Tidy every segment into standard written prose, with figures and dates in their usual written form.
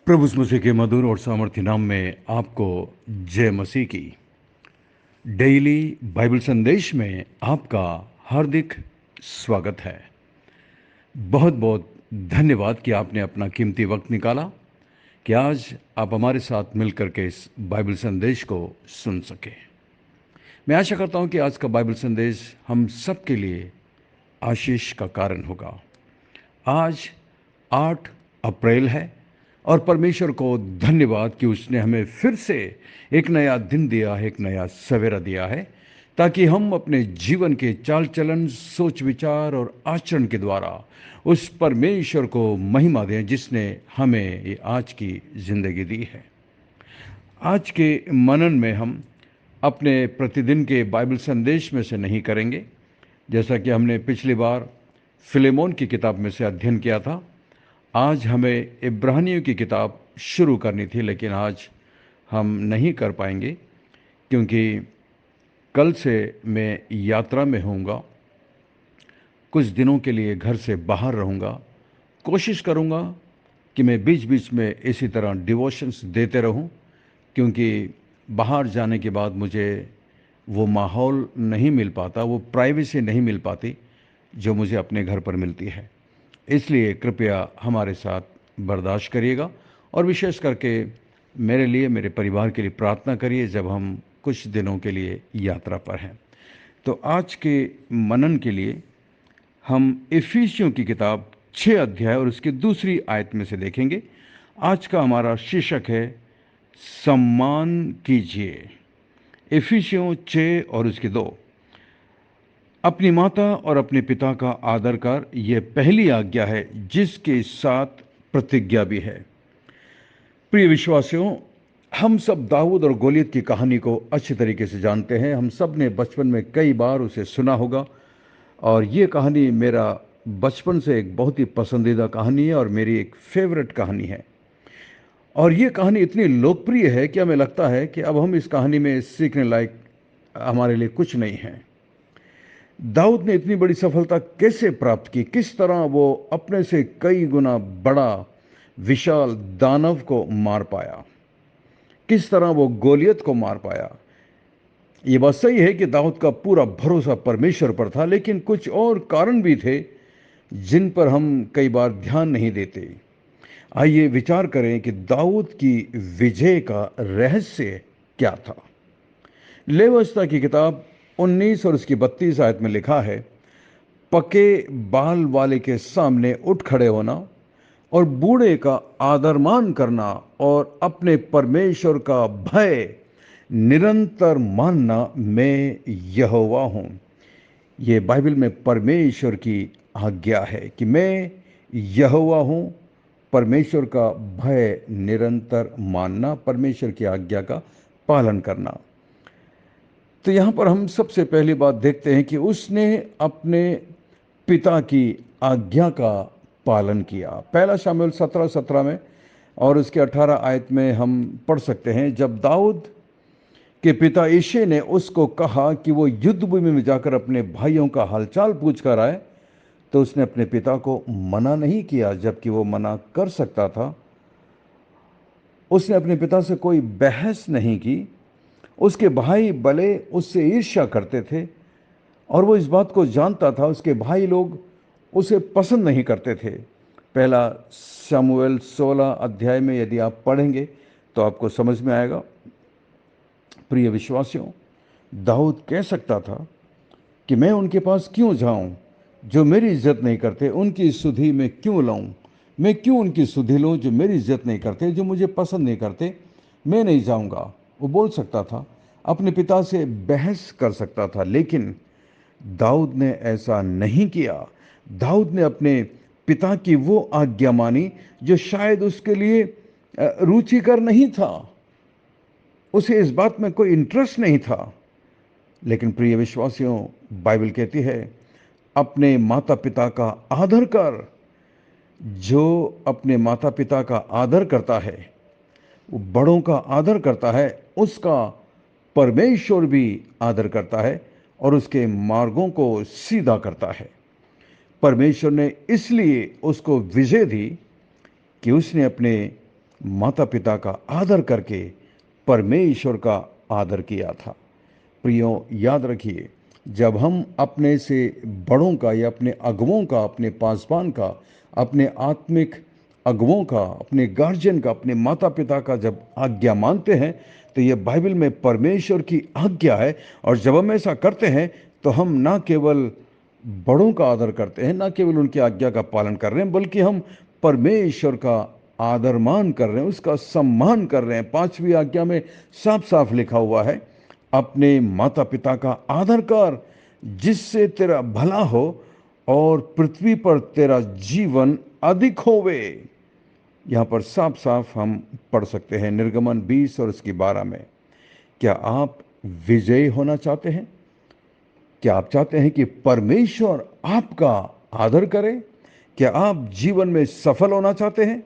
प्रभु यीशु मसीह के मधुर और सामर्थ्य नाम में आपको जय मसीह की। डेली बाइबल संदेश में आपका हार्दिक स्वागत है। बहुत बहुत धन्यवाद कि आपने अपना कीमती वक्त निकाला कि आज आप हमारे साथ मिलकर के इस बाइबल संदेश को सुन सकें। मैं आशा करता हूं कि आज का बाइबल संदेश हम सब के लिए आशीष का कारण होगा। आज 8 अप्रैल है और परमेश्वर को धन्यवाद कि उसने हमें फिर से एक नया दिन दिया है, एक नया सवेरा दिया है, ताकि हम अपने जीवन के चाल चलन, सोच विचार और आचरण के द्वारा उस परमेश्वर को महिमा दें जिसने हमें ये आज की ज़िंदगी दी है। आज के मनन में हम अपने प्रतिदिन के बाइबल संदेश में से नहीं करेंगे, जैसा कि हमने पिछली बार फिलेमोन की किताब में से अध्ययन किया था। आज हमें इब्रानियों की किताब शुरू करनी थी, लेकिन आज हम नहीं कर पाएंगे क्योंकि कल से मैं यात्रा में होऊंगा। कुछ दिनों के लिए घर से बाहर रहूंगा। कोशिश करूंगा कि मैं बीच बीच में इसी तरह डिवोशंस देते रहूं, क्योंकि बाहर जाने के बाद मुझे वो माहौल नहीं मिल पाता, वो प्राइवेसी नहीं मिल पाती जो मुझे अपने घर पर मिलती है। इसलिए कृपया हमारे साथ बर्दाश्त करिएगा और विशेष करके मेरे लिए, मेरे परिवार के लिए प्रार्थना करिए जब हम कुछ दिनों के लिए यात्रा पर हैं। तो आज के मनन के लिए हम इफिसियों की किताब 6 अध्याय और उसकी दूसरी आयत में से देखेंगे। आज का हमारा शीर्षक है सम्मान कीजिए। इफिसियों 6 और उसकी 2। अपनी माता और अपने पिता का आदर कर, यह पहली आज्ञा है जिसके साथ प्रतिज्ञा भी है। प्रिय विश्वासियों, हम सब दाऊद और गोलियत की कहानी को अच्छी तरीके से जानते हैं। हम सब ने बचपन में कई बार उसे सुना होगा और ये कहानी मेरा बचपन से एक बहुत ही पसंदीदा कहानी है और मेरी एक फेवरेट कहानी है। और ये कहानी इतनी लोकप्रिय है कि हमें लगता है कि अब हम इस कहानी में सीखने लायक हमारे लिए कुछ नहीं है। दाऊद ने इतनी बड़ी सफलता कैसे प्राप्त की? किस तरह वो अपने से कई गुना बड़ा विशाल दानव को मार पाया? किस तरह वो गोलियत को मार पाया? ये बात सही है कि दाऊद का पूरा भरोसा परमेश्वर पर था, लेकिन कुछ और कारण भी थे जिन पर हम कई बार ध्यान नहीं देते। आइए विचार करें कि दाऊद की विजय का रहस्य क्या था। लेवियता की किताब 19 और उसकी 32 आयत में लिखा है, पके बाल वाले के सामने उठ खड़े होना और बूढ़े का आदरमान करना और अपने परमेश्वर का भय निरंतर मानना, मैं यहोवा हूं। ये बाइबल में परमेश्वर की आज्ञा है कि मैं यहोवा हूं। परमेश्वर का भय निरंतर मानना, परमेश्वर की आज्ञा का पालन करना। तो यहाँ पर हम सबसे पहली बात देखते हैं कि उसने अपने पिता की आज्ञा का पालन किया। पहला शमूएल 17:17 में और उसके 18 आयत में हम पढ़ सकते हैं, जब दाऊद के पिता यिशै ने उसको कहा कि वो युद्ध भूमि में जाकर अपने भाइयों का हालचाल पूछ कर आए, तो उसने अपने पिता को मना नहीं किया, जबकि वो मना कर सकता था। उसने अपने पिता से कोई बहस नहीं की। उसके भाई भले उससे ईर्ष्या करते थे और वो इस बात को जानता था, उसके भाई लोग उसे पसंद नहीं करते थे। पहला शमूएल 16 अध्याय में यदि आप पढ़ेंगे तो आपको समझ में आएगा। प्रिय विश्वासियों, दाऊद कह सकता था कि मैं उनके पास क्यों जाऊं जो मेरी इज्जत नहीं करते, उनकी सुधि में क्यों लाऊं, मैं क्यों उनकी सुधि लूं जो मेरी इज्जत नहीं करते, जो मुझे पसंद नहीं करते, मैं नहीं जाऊंगा। वो बोल सकता था, अपने पिता से बहस कर सकता था, लेकिन दाऊद ने ऐसा नहीं किया। दाऊद ने अपने पिता की वो आज्ञा मानी जो शायद उसके लिए रुचिकर नहीं था, उसे इस बात में कोई इंटरेस्ट नहीं था। लेकिन प्रिय विश्वासियों, बाइबल कहती है, अपने माता पिता का आदर कर। जो अपने माता पिता का आदर करता है, वो बड़ों का आदर करता है, उसका परमेश्वर भी आदर करता है और उसके मार्गों को सीधा करता है। परमेश्वर ने इसलिए उसको विजय दी कि उसने अपने माता पिता का आदर करके परमेश्वर का आदर किया था। प्रियो, याद रखिए, जब हम अपने से बड़ों का या अपने अगुओं का, अपने पासवान का, अपने आत्मिक अगुओं का, अपने गार्जियन का, अपने माता पिता का जब आज्ञा मानते हैं, तो ये बाइबल में परमेश्वर की आज्ञा है। और जब हम ऐसा करते हैं तो हम ना केवल बड़ों का आदर करते हैं, ना केवल उनकी आज्ञा का पालन कर रहे हैं, बल्कि हम परमेश्वर का आदर मान कर रहे हैं, उसका सम्मान कर रहे हैं। 5वीं आज्ञा में साफ साफ लिखा हुआ है, अपने माता पिता का आदर कर, जिससे तेरा भला हो और पृथ्वी पर तेरा जीवन अधिक होवे। यहाँ पर साफ साफ हम पढ़ सकते हैं निर्गमन 20 और इसकी 12 में। क्या आप विजयी होना चाहते हैं? क्या आप चाहते हैं कि परमेश्वर आपका आदर करे? क्या आप जीवन में सफल होना चाहते हैं?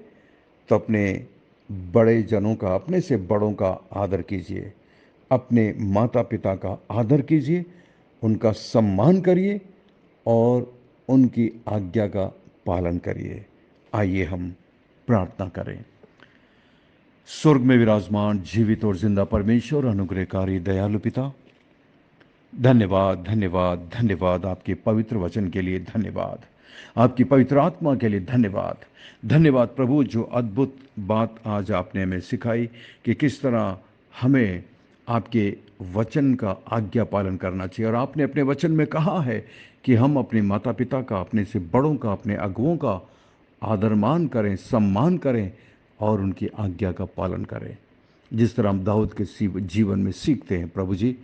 तो अपने बड़े जनों का, अपने से बड़ों का आदर कीजिए, अपने माता पिता का आदर कीजिए, उनका सम्मान करिए और उनकी आज्ञा का पालन करिए। आइए हम प्रार्थना करें। स्वर्ग में विराजमान जीवित और जिंदा परमेश्वर, अनुग्रहकारी दयालु पिता, धन्यवाद धन्यवाद धन्यवाद आपके पवित्र वचन के लिए, धन्यवाद आपकी पवित्र आत्मा के लिए, धन्यवाद धन्यवाद प्रभु, जो अद्भुत बात आज आपने हमें सिखाई कि किस तरह हमें आपके वचन का आज्ञा पालन करना चाहिए। और आपने अपने वचन में कहा है कि हम अपने माता पिता का, अपने से बड़ों का, अपने अगुओं का आदरमान करें, सम्मान करें और उनकी आज्ञा का पालन करें, जिस तरह हम दाऊद के जीवन में सीखते हैं। प्रभु जी,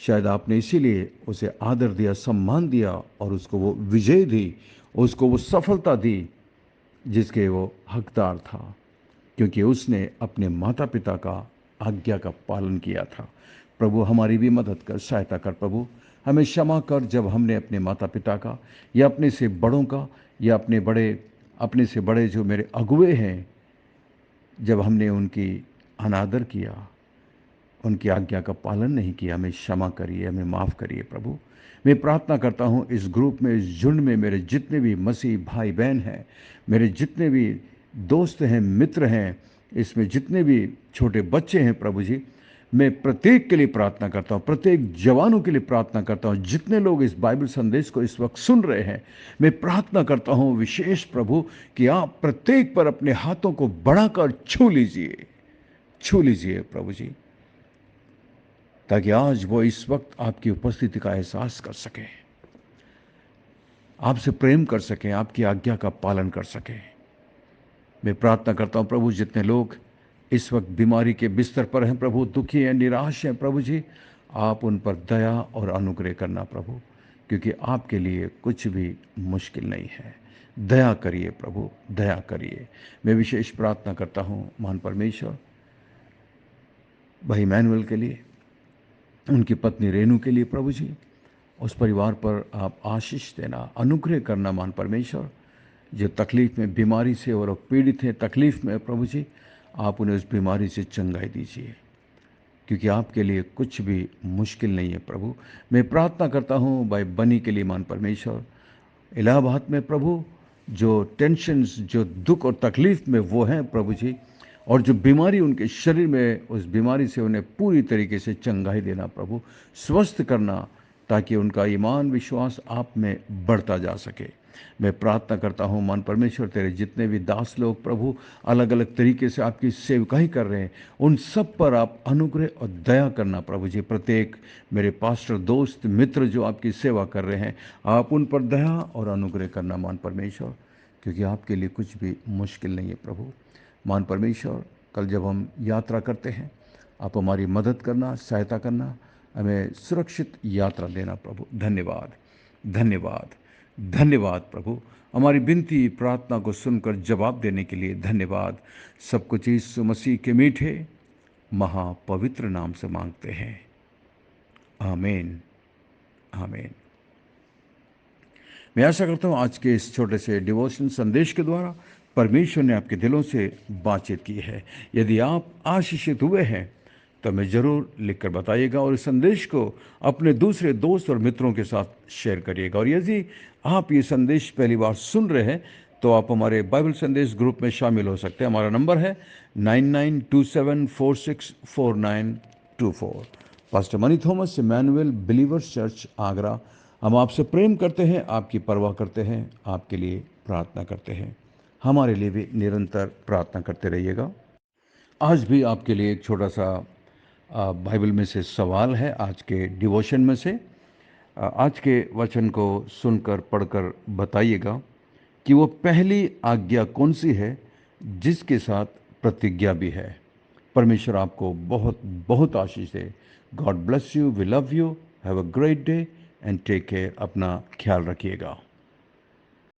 शायद आपने इसीलिए उसे आदर दिया, सम्मान दिया और उसको वो विजय दी, उसको वो सफलता दी जिसके वो हकदार था, क्योंकि उसने अपने माता पिता का आज्ञा का पालन किया था। प्रभु, हमारी भी मदद कर, सहायता कर प्रभु, हमें क्षमा कर जब हमने अपने माता पिता का या अपने से बड़ों का या अपने से बड़े जो मेरे अगुए हैं, जब हमने उनकी अनादर किया, उनकी आज्ञा का पालन नहीं किया, हमें क्षमा करिए, हमें माफ़ करिए प्रभु। मैं प्रार्थना करता हूँ इस ग्रुप में, इस झुंड में मेरे जितने भी मसीह भाई बहन हैं, मेरे जितने भी दोस्त हैं, मित्र हैं, इसमें जितने भी छोटे बच्चे हैं प्रभु जी, मैं प्रत्येक के लिए प्रार्थना करता हूँ, प्रत्येक जवानों के लिए प्रार्थना करता हूँ, जितने लोग इस बाइबल संदेश को इस वक्त सुन रहे हैं, मैं प्रार्थना करता हूँ विशेष प्रभु कि आप प्रत्येक पर अपने हाथों को बढ़ाकर छू लीजिए प्रभु जी, ताकि आज वो इस वक्त आपकी उपस्थिति का एहसास कर सकें, आपसे प्रेम कर सकें, आपकी आज्ञा का पालन कर सकें। मैं प्रार्थना करता हूँ प्रभु, जितने लोग इस वक्त बीमारी के बिस्तर पर हैं प्रभु, दुखी हैं, निराश हैं प्रभु जी, आप उन पर दया और अनुग्रह करना प्रभु, क्योंकि आपके लिए कुछ भी मुश्किल नहीं है। दया करिए प्रभु, दया करिए। मैं विशेष प्रार्थना करता हूँ महान परमेश्वर भाई मैनुअल के लिए, उनकी पत्नी रेणु के लिए प्रभु जी, उस परिवार पर आप आशीष देना, अनुग्रह करना महान परमेश्वर, जो तकलीफ में, बीमारी से और पीड़ित हैं, तकलीफ में प्रभु जी, आप उन्हें उस बीमारी से चंगाई दीजिए, क्योंकि आपके लिए कुछ भी मुश्किल नहीं है प्रभु। मैं प्रार्थना करता हूँ भाई बनी के लिए महान परमेश्वर, इलाहाबाद में प्रभु, जो टेंशन्स, जो दुख और तकलीफ में वो हैं प्रभु जी, और जो बीमारी उनके शरीर में, उस बीमारी से उन्हें पूरी तरीके से चंगाई देना प्रभु, स्वस्थ करना, ताकि उनका ईमान विश्वास आप में बढ़ता जा सके। मैं प्रार्थना करता हूँ मान परमेश्वर, तेरे जितने भी दास लोग प्रभु अलग अलग तरीके से आपकी सेवकाई कर रहे हैं, उन सब पर आप अनुग्रह और दया करना प्रभु जी। प्रत्येक मेरे पास्टर, दोस्त, मित्र जो आपकी सेवा कर रहे हैं, आप उन पर दया और अनुग्रह करना मान परमेश्वर, क्योंकि आपके लिए कुछ भी मुश्किल नहीं है प्रभु। मान परमेश्वर, कल जब हम यात्रा करते हैं, आप हमारी मदद करना, सहायता करना, हमें सुरक्षित यात्रा देना प्रभु। धन्यवाद धन्यवाद धन्यवाद प्रभु, हमारी विनती प्रार्थना को सुनकर जवाब देने के लिए धन्यवाद। सब कुछ यीशु मसीह के मीठे महापवित्र नाम से मांगते हैं, आमीन आमीन। मैं आशा करता हूँ आज के इस छोटे से डिवोशन संदेश के द्वारा परमेश्वर ने आपके दिलों से बातचीत की है। यदि आप आशीषित हुए हैं तो हमें ज़रूर लिखकर बताइएगा, और इस संदेश को अपने दूसरे दोस्त और मित्रों के साथ शेयर करिएगा। और यदि आप ये संदेश पहली बार सुन रहे हैं तो आप हमारे बाइबल संदेश ग्रुप में शामिल हो सकते हैं। हमारा नंबर है 9927464924। Pastor Mani Thomas, Emmanuel believers church, Agra. हम आपसे प्रेम करते हैं, आपकी परवाह करते हैं, आपके लिए प्रार्थना करते हैं। हमारे लिए भी निरंतर प्रार्थना करते रहिएगा। आज भी आपके लिए एक छोटा सा बाइबल में से सवाल है, आज के डिवोशन में से। आज के वचन को सुनकर पढ़कर बताइएगा कि वो पहली आज्ञा कौन सी है जिसके साथ प्रतिज्ञा भी है। परमेश्वर आपको बहुत बहुत आशीष दे। God bless you, we love you, have a great day and take care. अपना ख्याल रखिएगा।